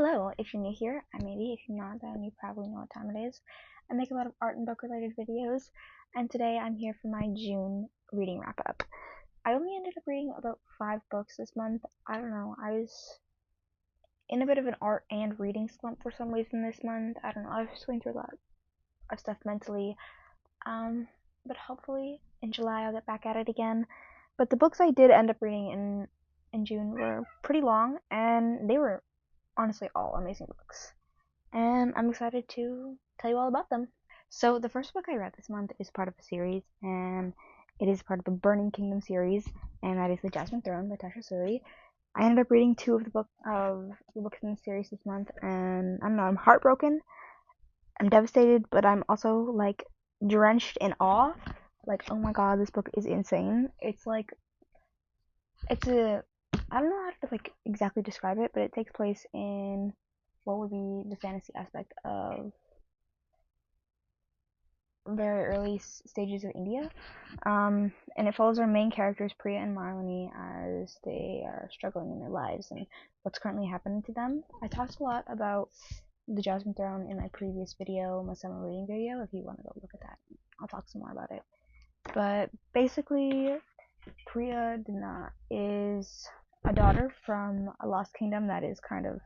Hello, if you're new here, I'm Maybe. If you're not, then you probably know what time it is. I make a lot of art and book related videos, and today I'm here for my June reading wrap up. I only ended up reading about 5 books this month. I don't know, I was in a bit of an art and reading slump for some reason this month. I don't know, I was going through a lot of stuff mentally. But hopefully in July I'll get back at it again. But the books I did end up reading in June were pretty long, and they were honestly all amazing books. And I'm excited to tell you all about them. So the first book I read this month is part of a series, and it is part of the Burning Kingdom series, and that is The Jasmine Throne by Tasha Suri. I ended up reading two of the books in the series this month, and I don't know, I'm heartbroken, I'm devastated, but I'm also like drenched in awe. Like, oh my god, this book is insane. It's like it's a I don't know how to like exactly describe it, but it takes place in what would be the fantasy aspect of very early stages of India. And it follows our main characters, Priya and Marlini, as they are struggling in their lives and what's currently happening to them. I talked a lot about the Jasmine Throne in my previous video, my summer reading video. If you want to go look at that, I'll talk some more about it. But basically, Priya is a daughter from a lost kingdom that is kind of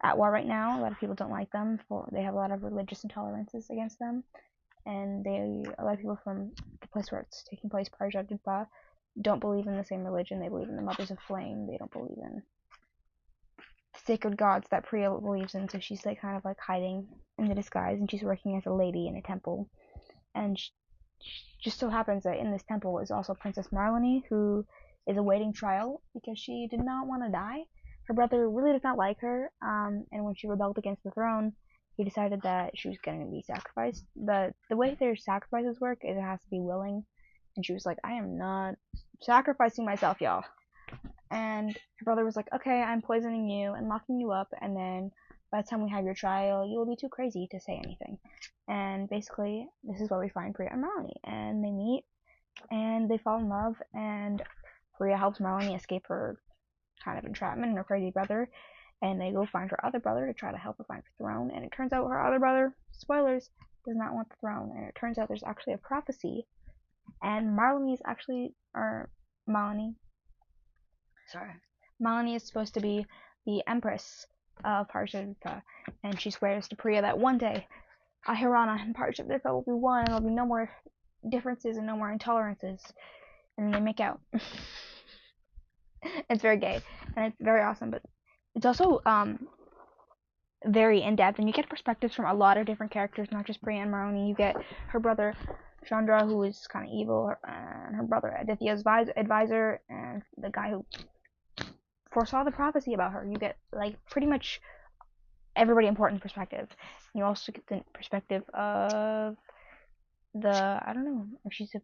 at war right now. A lot of people don't like them. They have a lot of religious intolerances against them, and a lot of people from the place where it's taking place, Parjatapa, don't believe in the same religion. They believe in the Mothers of Flame. They don't believe in sacred gods that Priya believes in. So she's like kind of like hiding in the disguise, and she's working as a lady in a temple. And just so happens that in this temple is also Princess Marlini, who is awaiting trial because she did not want to die. Her brother really does not like her, and when she rebelled against the throne, he decided that she was going to be sacrificed. But the way their sacrifices work is it has to be willing, and she was like, I am not sacrificing myself, y'all. And her brother was like, okay, I'm poisoning you and locking you up, and then by the time we have your trial, you will be too crazy to say anything. And basically, this is where we find Priya and Marlini, and they meet, and they fall in love, and Priya helps Marlini escape her kind of entrapment and her crazy brother, and they go find her other brother to try to help her find the throne, and it turns out her other brother, spoilers, does not want the throne, and it turns out there's actually a prophecy, and Marlini is actually, or Malini, sorry, Malini is supposed to be the empress of Parshadika, and she swears to Priya that one day Ahirana and Parshadika will be one, and there'll be no more differences and no more intolerances, and they make out. It's very gay, and it's very awesome, but it's also very in-depth, and you get perspectives from a lot of different characters, not just Priya and Marlini. You get her brother Chandra, who is kind of evil, and her brother Aditya's advisor, and the guy who foresaw the prophecy about her. You get like pretty much everybody important perspective. You also get the perspective of I don't know if she's a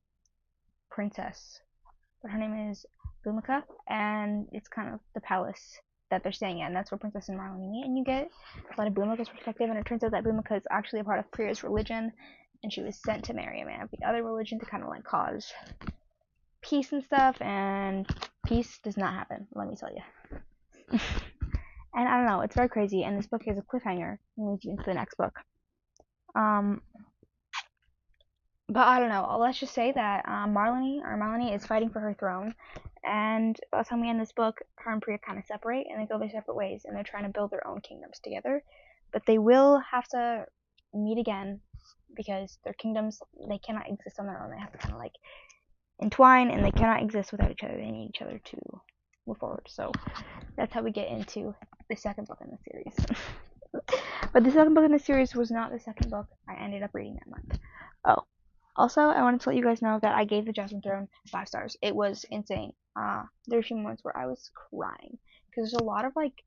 princess, but her name is Bhumika, and it's kind of the palace that they're staying at, and that's where Princess and Marlini meet, and you get a lot of Bhumika's perspective, and it turns out that Bhumika is actually a part of Priya's religion, and she was sent to marry a man of the other religion to kind of like cause peace and stuff, and peace does not happen, let me tell you. And I don't know, it's very crazy, and this book is a cliffhanger and leads you into the next book. But I don't know, let's just say that Marlini is fighting for her throne, and by the time we end this book, her and Priya kind of separate, and they go their separate ways, and they're trying to build their own kingdoms together, but they will have to meet again, because their kingdoms, they cannot exist on their own. They have to kind of like entwine, and they cannot exist without each other. They need each other to move forward. So that's how we get into the second book in the series. But the second book in the series was not the second book I ended up reading that month. Oh, also, I wanted to let you guys know that I gave The Jasmine Throne 5 stars. It was insane. There were a few moments where I was crying, because there's a lot of like,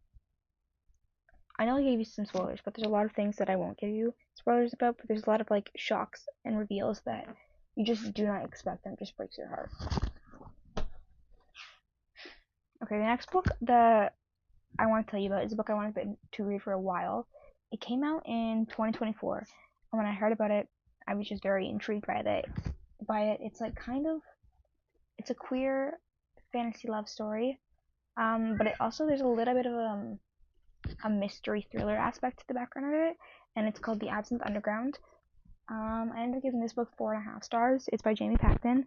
I know I gave you some spoilers, but there's a lot of things that I won't give you spoilers about, but there's a lot of like shocks and reveals that you just do not expect, and it just breaks your heart. Okay, the next book that I want to tell you about is a book I wanted to read for a while. It came out in 2024, and when I heard about it, I was just very intrigued by it. It's like it's a queer fantasy love story, but it also, there's a little bit of a mystery thriller aspect to the background of it, and it's called The Absinthe Underground. I ended up giving this book 4.5 stars. It's by Jamie Paxton.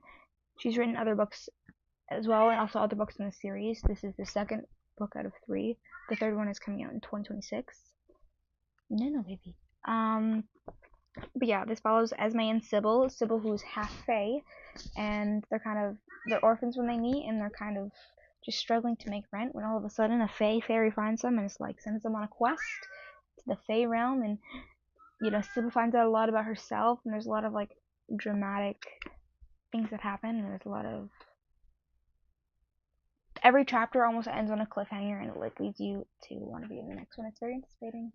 She's written other books as well, and also other books in the series. This is the second book out of 3. The third one is coming out in 2026. No, baby. But yeah, this follows Esme and Sybil. Sybil, who's half Fae, and they're orphans when they meet, and they're kind of just struggling to make rent when all of a sudden a Fae fairy finds them and sends them on a quest to the Fae realm. And Sybil finds out a lot about herself, and there's a lot of dramatic things that happen, and there's a lot of every chapter almost ends on a cliffhanger, and it leads you to want to be in the next one. It's very anticipating,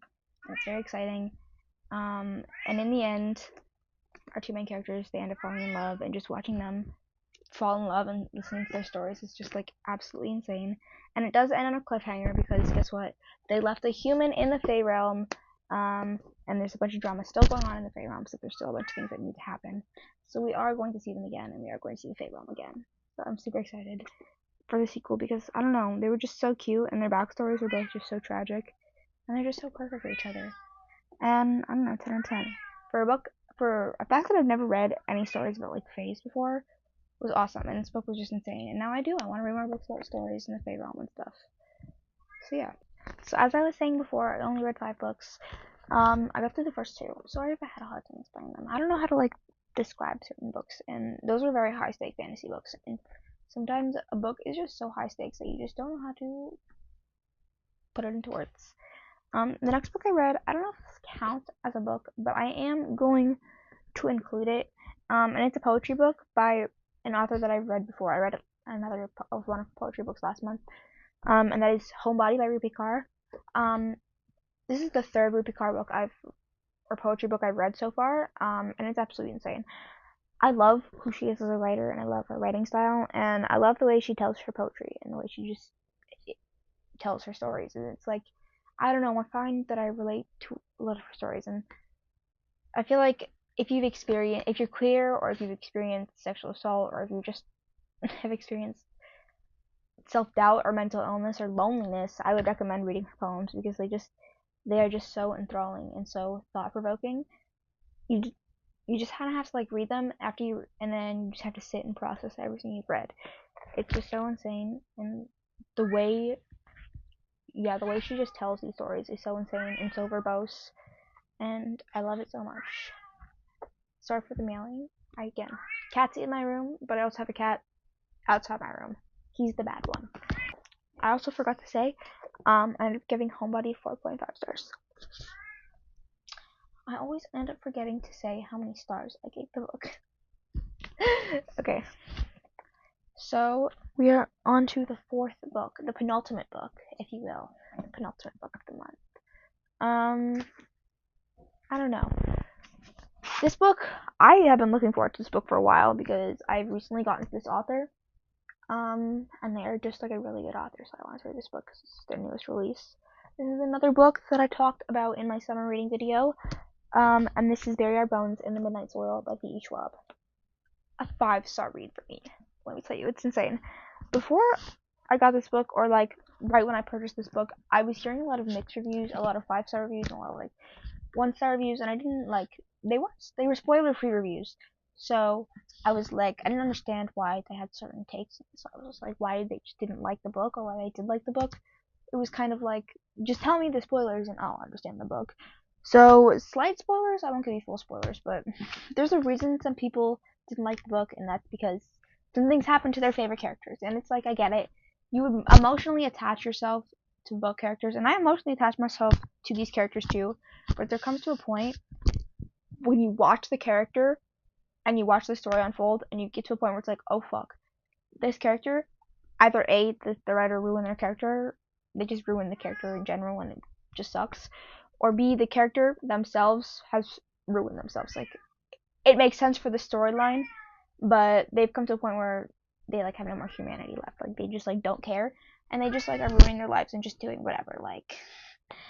and it's very exciting. And in the end, our 2 main characters, they end up falling in love, and just watching them fall in love and listening to their stories is just absolutely insane. And it does end on a cliffhanger because guess what? They left a human in the Fae realm, and there's a bunch of drama still going on in the Fae realm, so there's still a bunch of things that need to happen. So we are going to see them again, and we are going to see the Fae realm again. So I'm super excited for the sequel because I don't know, they were just so cute, and their backstories were both just so tragic, and they're just so perfect for each other. And I don't know, 10 out of 10 for a fact that I've never read any stories about Faes before. Was awesome, and this book was just insane. And now I want to read more books about stories in the Fable realm and stuff. So yeah. So as I was saying before, I only read 5 books. I got through the first 2. Sorry if I had a hard time explaining them. I don't know how to describe certain books, and those are very high stake fantasy books. And sometimes a book is just so high stakes that you just don't know how to put it into words. The next book I read, I don't know if this counts as a book, but I am going to include it. And it's a poetry book by an author that I've read before. I read another of one of the poetry books last month, and that is Homebody by Rupi Kaur. This is the 3rd Rupi Kaur book poetry book I've read so far, and it's absolutely insane. I love who she is as a writer, and I love her writing style, and I love the way she tells her poetry and the way she just tells her stories. And it's I don't know, I find that I relate to a lot of her stories, and I feel like if you're queer, or if you've experienced sexual assault, or if you just have experienced self-doubt or mental illness or loneliness, I would recommend reading her poems because they are just so enthralling and so thought-provoking. You just kind of have to read them and then you just have to sit and process everything you've read. It's just so insane, and the way she just tells these stories is so insane and so verbose, and I love it so much. Sorry for the meowing. Cat's in my room, but I also have a cat outside my room. He's the bad one. I also forgot to say, I ended up giving Homebody 4.5 stars. I always end up forgetting to say how many stars I gave the book. Okay. So, we are on to the 4th book, the penultimate book, if you will. The penultimate book of the month. I don't know. This book, I have been looking forward to this book for a while because I've recently gotten to this author. And they're just a really good author, so I want to read this book because it's their newest release. This is another book that I talked about in my summer reading video. And this is Bury Our Bones in the Midnight Soil by V.E. Schwab. A 5-star read for me. Let me tell you, it's insane. Before I got this book, or right when I purchased this book, I was hearing a lot of mixed reviews, a lot of 5-star reviews, and a lot of 1-star reviews, and I didn't they were spoiler-free reviews. So I was I didn't understand why they had certain takes. So I was just why they just didn't like the book, or why they did like the book. It was kind of just tell me the spoilers and I'll understand the book. So slight spoilers, I won't give you full spoilers, but there's a reason some people didn't like the book, and that's because some things happened to their favorite characters. And it's I get it. You would emotionally attach yourself to book characters, and I emotionally attach myself to these characters too. But there comes to a point when you watch the character and you watch the story unfold, and you get to a point where it's oh fuck, this character, either A, the writer ruined their character, they just ruined the character in general and it just sucks, or B, the character themselves has ruined themselves. It makes sense for the storyline, but they've come to a point where they have no more humanity left. They just don't care, and they just are ruining their lives and just doing whatever.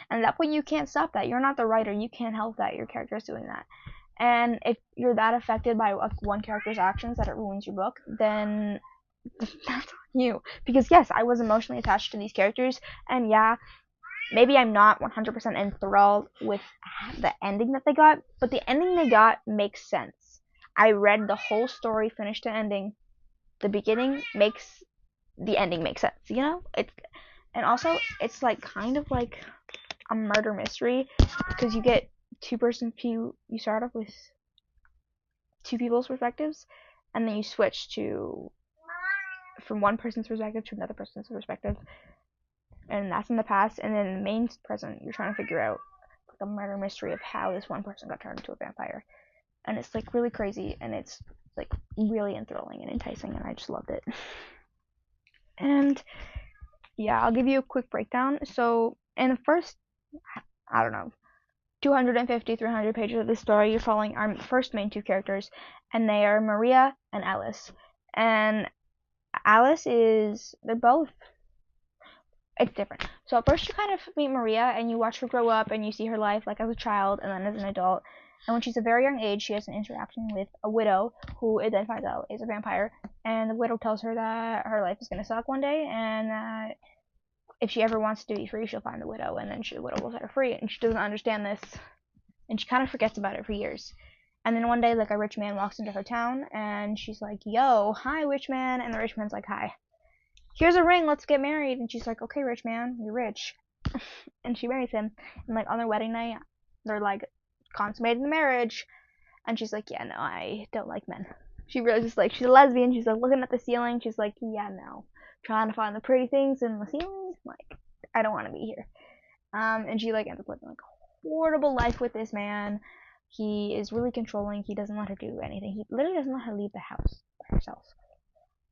And at that point you can't stop that. You're not the writer, you can't help that your character is doing that. And if you're that affected by one character's actions that it ruins your book, then that's on you. Because yes, I was emotionally attached to these characters, and yeah, maybe I'm not 100% enthralled with the ending that they got, but the ending they got makes sense. I read the whole story, finished to ending. The beginning makes the ending make sense, you know? And also it's like kind of like a murder mystery because you get you start off with two people's perspectives, and then you switch to from one person's perspective to another person's perspective, and that's in the past, and then in the main present you're trying to figure out the murder mystery of how this one person got turned into a vampire. And it's like really crazy, and it's like really enthralling and enticing, and I just loved it. And yeah, I'll give you a quick breakdown. So in the first, I don't know, 250, 300 pages of this story, you're following our first main two characters, and they are Maria and Alice. And Alice is, they're both, it's different. So at first you kind of meet Maria, and you watch her grow up, and you see her life like as a child, and then as an adult. And when she's a very young age, she has an interaction with a widow, who it then finds out is a vampire. And the widow tells her that her life is going to suck one day, and that if she ever wants to be free, she'll find the widow, and then the widow will set her free. And she doesn't understand this, and she kind of forgets about it for years. And then one day, like, a rich man walks into her town, and she's like, "Yo, hi, rich man." And the rich man's like, "Hi, here's a ring, let's get married." And she's like, "Okay, rich man, you're rich." And she marries him. And like on their wedding night, they're like consummating the marriage. And she's like, "Yeah, no, I don't like men." She realizes, like, she's a lesbian. She's like looking at the ceiling. She's like, "Yeah, no, trying to find the pretty things in the ceiling. Like, I don't want to be here." And she like ends up living like a horrible life with this man. He is really controlling. He doesn't let her do anything. He literally doesn't let her leave the house by herself.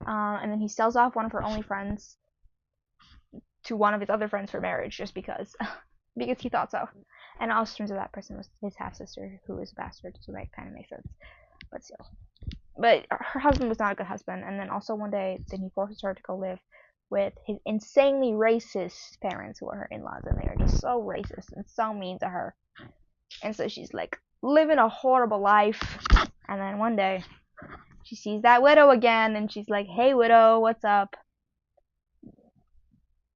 And then he sells off one of her only friends to one of his other friends for marriage, just because, because he thought so. And it also turns out that person was his half sister, who was a bastard, so that kind of makes sense. But still, but her husband was not a good husband. And then also one day, then he forces her to go live with his insanely racist parents, who are her in-laws, and they are just so racist and so mean to her. And so she's like living a horrible life. And then one day, she sees that widow again, and she's like, "Hey, widow, what's up?"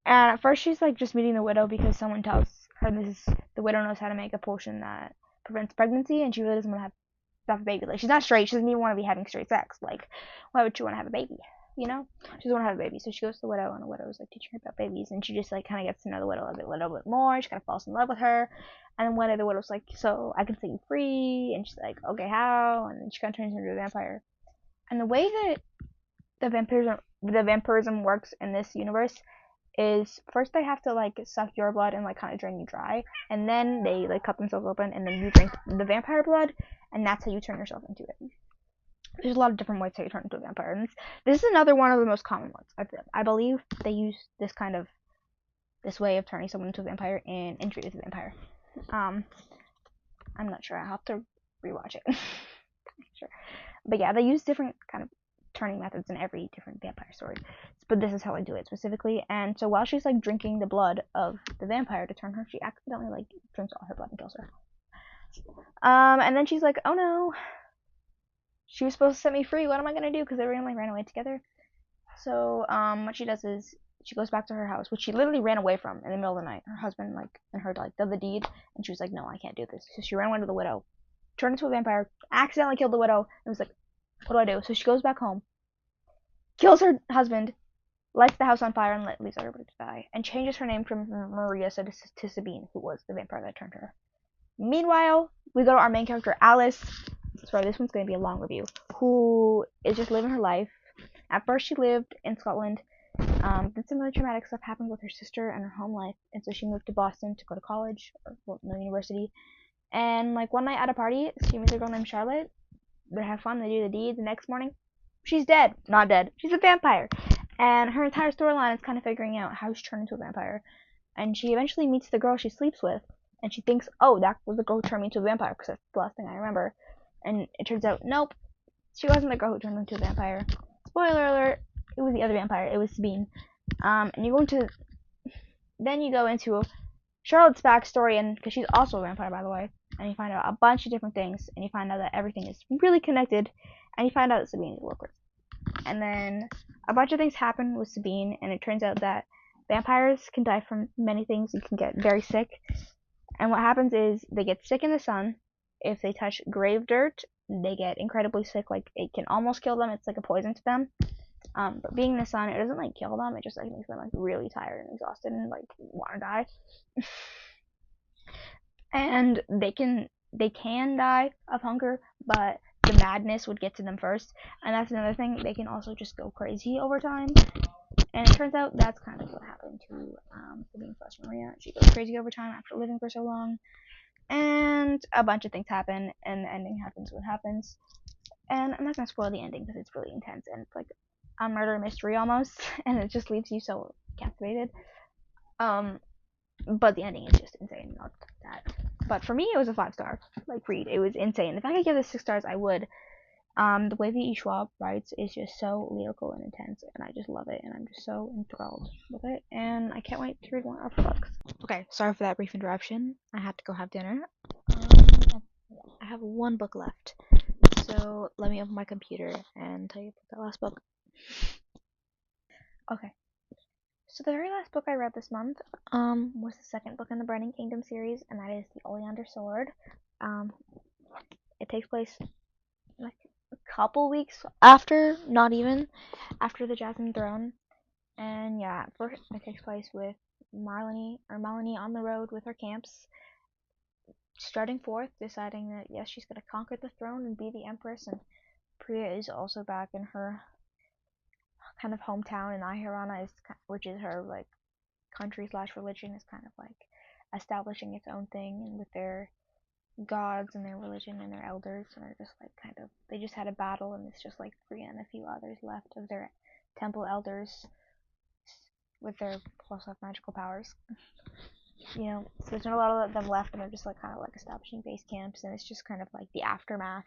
And at first she's like just meeting the widow because someone tells her the widow knows how to make a potion that prevents pregnancy, and she really doesn't want to have a baby. Like, she's not straight. She doesn't even want to be having straight sex. Like, why would she want to have a baby? You know? She doesn't want to have a baby. So she goes to the widow, and the widow is like teaching her about babies, and she just like kind of gets to know the widow a little bit more. She kind of falls in love with her. And then one day the widow's like, "So I can set you free." And she's like, "Okay, how?" And then she kind of turns into a vampire. And the way that the vampirism works in this universe is first they have to like suck your blood and like kind of drain you dry, and then they like cut themselves open, and then you drink the vampire blood, and that's how you turn yourself into it. There's a lot of different ways how you turn into a vampire, and this is another one of the most common ones. I believe they use this way of turning someone into a vampire in Entry as a Vampire. I'm not sure. I'll have to rewatch it. Sure. But yeah, they use different kind of turning methods in every different vampire story. But this is how I do it specifically. And so while she's like drinking the blood of the vampire to turn her, she accidentally like drinks all her blood and kills her. And then she's like, "Oh no, she was supposed to set me free. What am I gonna do?" Because everyone like ran away together. So what she does is she goes back to her house, which she literally ran away from in the middle of the night. Her husband like and her like did the deed, and she was like, "No, I can't do this." So she ran away to the widow, turned into a vampire, accidentally killed the widow, and was like, "What do I do?" So she goes back home, kills her husband, lights the house on fire, and leaves everybody to die, and changes her name from Maria to Sabine, who was the vampire that turned her. Meanwhile, we go to our main character, Alice. Sorry, this one's going to be a long review. Who is just living her life. At first, she lived in Scotland. Then some really traumatic stuff happened with her sister and her home life, and so she moved to Boston to go to college, or well, no, university. And like one night at a party, she meets a girl named Charlotte. They have fun. They do the deed. The next morning, she's dead. Not dead. She's a vampire. And her entire storyline is kind of figuring out how she turned into a vampire. And she eventually meets the girl she sleeps with, and she thinks, "Oh, that was the girl who turned me into a vampire," because that's the last thing I remember. And it turns out, nope, she wasn't the girl who turned into a vampire. Spoiler alert, it was the other vampire. It was Sabine. And then you go into Charlotte's backstory, and because she's also a vampire, by the way, and you find out a bunch of different things, and you find out that everything is really connected, and you find out that Sabine is a worker. And then a bunch of things happen with Sabine, and it turns out that vampires can die from many things. You can get very sick. And what happens is they get sick in the sun. If they touch grave dirt, they get incredibly sick. Like, it can almost kill them. It's like a poison to them. But being in the sun, it doesn't like kill them. It just like makes them like really tired and exhausted and like want to die. And they can die of hunger, but the madness would get to them first. And that's another thing. They can also just go crazy over time. And it turns out that's kind of what happened to the main quest, Maria. She goes crazy over time after living for so long. And a bunch of things happen, and the ending happens what happens. And I'm not gonna spoil the ending because it's really intense and it's like a murder mystery almost, and it just leaves you so captivated. But the ending is just insane. Not that. But for me, it was a 5-star like read. It was insane. If I could give this 6 stars, I would. The way V.E. Schwab writes is just so lyrical and intense, and I just love it, and I'm just so enthralled with it, and I can't wait to read more of her books. Okay, sorry for that brief interruption. I had to go have dinner. I have one book left, so let me open my computer and tell you about that last book. Okay. So the very last book I read this month was the second book in the Burning Kingdom series, and that is The Oleander Sword. It takes place like a couple weeks after, not even, after the Jasmine Throne. And yeah, first it takes place with Melanie on the road with her camps, starting forth, deciding that yes, she's gonna conquer the throne and be the empress. And Priya is also back in her kind of hometown in Ahirana, which is her like country slash religion, is kind of like establishing its own thing, and with their gods and their religion and their elders, and are just like kind of, they just had a battle, and it's just like Priya and a few others left of their temple elders with their plus up magical powers. You know, so there's not a lot of them left, and they're just like kind of like establishing base camps, and it's just kind of like the aftermath.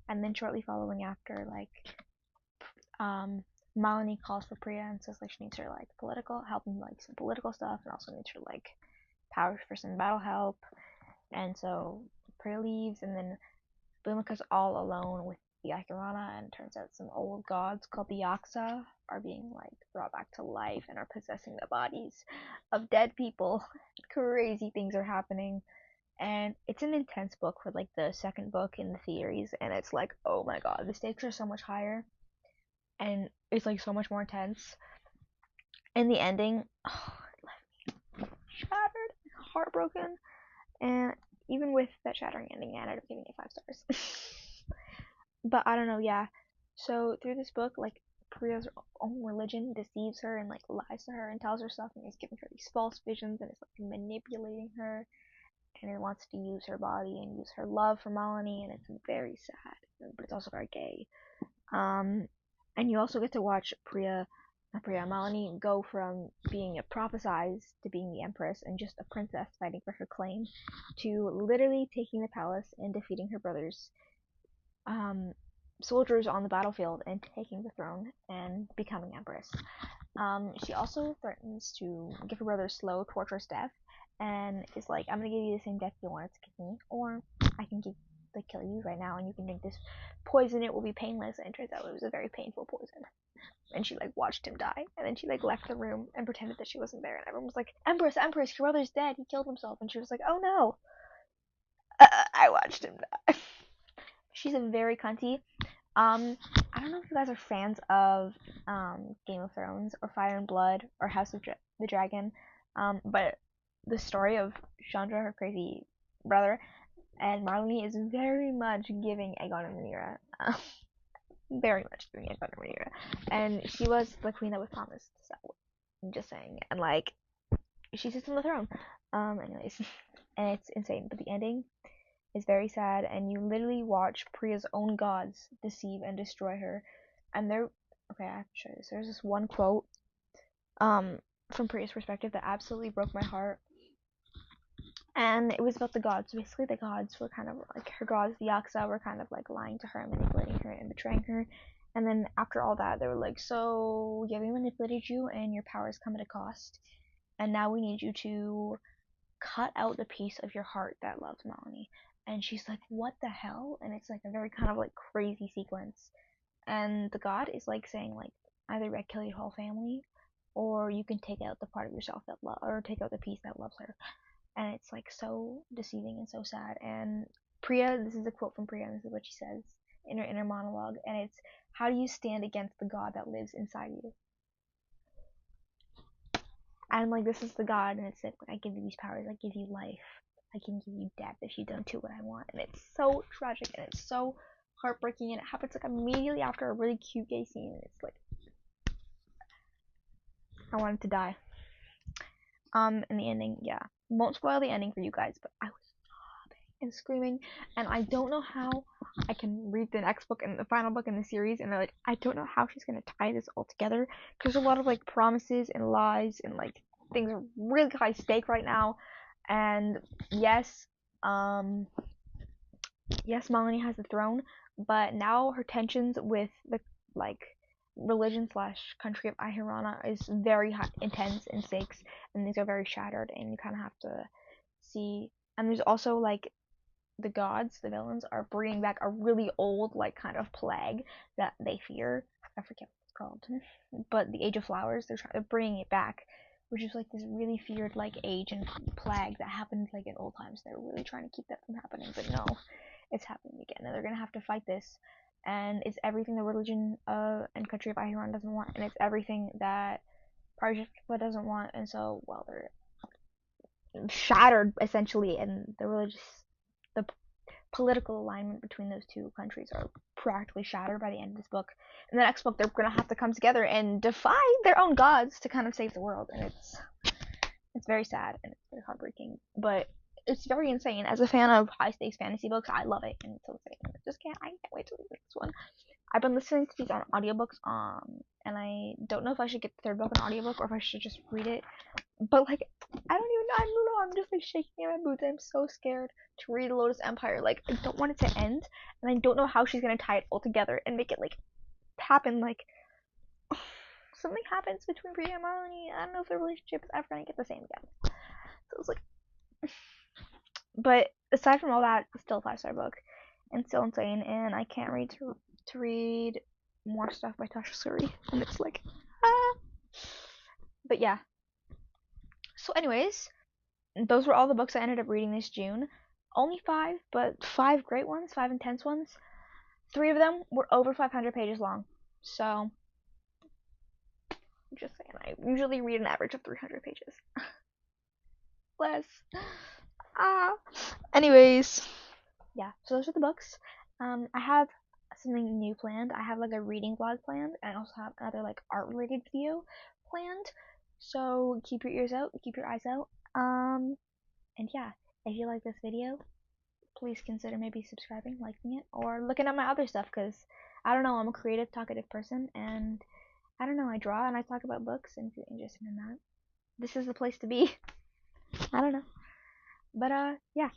And then shortly following after, like, Malini calls for Priya and says like she needs her like political help and like some political stuff, and also needs her like powers for some battle help. And so Priya leaves, and then Bhumika's all alone with the Akirana, and it turns out some old gods called the Yaksa are being like brought back to life and are possessing the bodies of dead people. Crazy things are happening, and it's an intense book for like the second book in the series, and it's like, oh my god, the stakes are so much higher, and it's like so much more intense. And the ending, oh, it left me shattered, heartbroken, and even with that shattering ending, I ended up giving it 5 stars. But I don't know, yeah. So through this book, like, Priya's own religion deceives her and like lies to her and tells her stuff, and is giving her these false visions, and is like manipulating her, and it wants to use her body and use her love for Melanie, and it's very sad, but it's also very gay. And you also get to watch Melanie go from being a prophesized to being the empress and just a princess fighting for her claim, to literally taking the palace and defeating her brothers soldiers on the battlefield and taking the throne and becoming empress. She also threatens to give her brother slow, torturous death, and is like, I'm gonna give you the same death you wanted to give me, or I can kill you right now, and you can drink this poison. It will be painless. And it turns out it was a very painful poison. And she like watched him die, and then she like left the room and pretended that she wasn't there, and everyone was like, Empress, your brother's dead. He killed himself. And she was like, oh no, I watched him die. She's a very cunty. I don't know if you guys are fans of Game of Thrones or Fire and Blood or House of the Dragon, but the story of Chandra, her crazy brother, and Marley is very much giving Aegon and Rhaenyra. Very much giving Aegon and Rhaenyra. And she was the queen that was promised, so I'm just saying. And like, she sits on the throne. Anyways, and it's insane. But the ending is very sad, and you literally watch Priya's own gods deceive and destroy her. And okay, I have to show you this. There's this one quote from Priya's perspective that absolutely broke my heart. And it was about the gods. Basically, the gods were kind of like, her gods, the Yaksa, were kind of like lying to her, manipulating her, and betraying her. And then after all that, they were like, so yeah, we manipulated you, and your powers come at a cost. And now we need you to cut out the piece of your heart that loves Melanie. And she's like, what the hell? And it's like a very kind of like crazy sequence. And the god is like saying like, either I kill your whole family, or you can take out the part of yourself that or take out the piece that loves her. And it's like so deceiving and so sad. And Priya, this is a quote from Priya, and this is what she says in her inner monologue, and it's, how do you stand against the God that lives inside you? And like, this is the God, and it's like, I give you these powers, I give you life, I can give you death if you don't do what I want. And it's so tragic, and it's so heartbreaking, and it happens like immediately after a really cute gay scene. And it's like, I wanted to die. In the ending, yeah, won't spoil the ending for you guys, but I was sobbing and screaming, and I don't know how I can read the next book and the final book in the series, and like, I don't know how she's gonna tie this all together, because there's a lot of like promises and lies, and like, things are really high stake right now. And yes, yes, Melanie has the throne, but now her tensions with the like religion slash country of Ahirana is very intense and stakes, and these are very shattered, and you kind of have to see. And there's also like, the gods, the villains, are bringing back a really old like kind of plague that they fear. I forget what it's called, but the Age of Flowers. They're bringing it back, which is like this really feared like age and plague that happened like in old times. They're really trying to keep that from happening, but no, it's happening again, and they're gonna have to fight this. And it's everything the religion and country of Ahiron doesn't want, and it's everything that Parjika doesn't want. And so, well, they're shattered essentially, and the political alignment between those two countries are practically shattered by the end of this book. In the next book, they're gonna have to come together and defy their own gods to kind of save the world, and it's very sad and it's very heartbreaking, but it's very insane. As a fan of high stakes fantasy books, I love it, and it's so insane. I can't wait to read the next one. I've been listening to these on audiobooks, and I don't know if I should get the third book on audiobook or if I should just read it. But like, I don't know. I'm just like shaking in my boots. I'm so scared to read Lotus Empire. Like, I don't want it to end, and I don't know how she's gonna tie it all together and make it like happen. Like, something happens between Priya and Marlene. I don't know if the relationship is ever gonna get the same again. So it's like, but aside from all that, it's still a 5-star book and still insane. And I can't wait to read more stuff by Tasha Suri. And it's like, ah. But yeah. So, anyways, those were all the books I ended up reading this June. Only 5, but 5 great ones, 5 intense ones. 3 of them were over 500 pages long. So, just saying, I usually read an average of 300 pages. Less. Ah. Anyways, yeah, so those are the books. I have something new planned. I have like a reading vlog planned, and I also have another like art related video planned. So keep your ears out, keep your eyes out. And yeah, if you like this video, please consider maybe subscribing, liking it, or looking at my other stuff, because I don't know, I'm a creative, talkative person, and I don't know, I draw and I talk about books, and if you're interested in that, this is the place to be. I don't know. But yeah,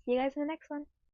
see you guys in the next one.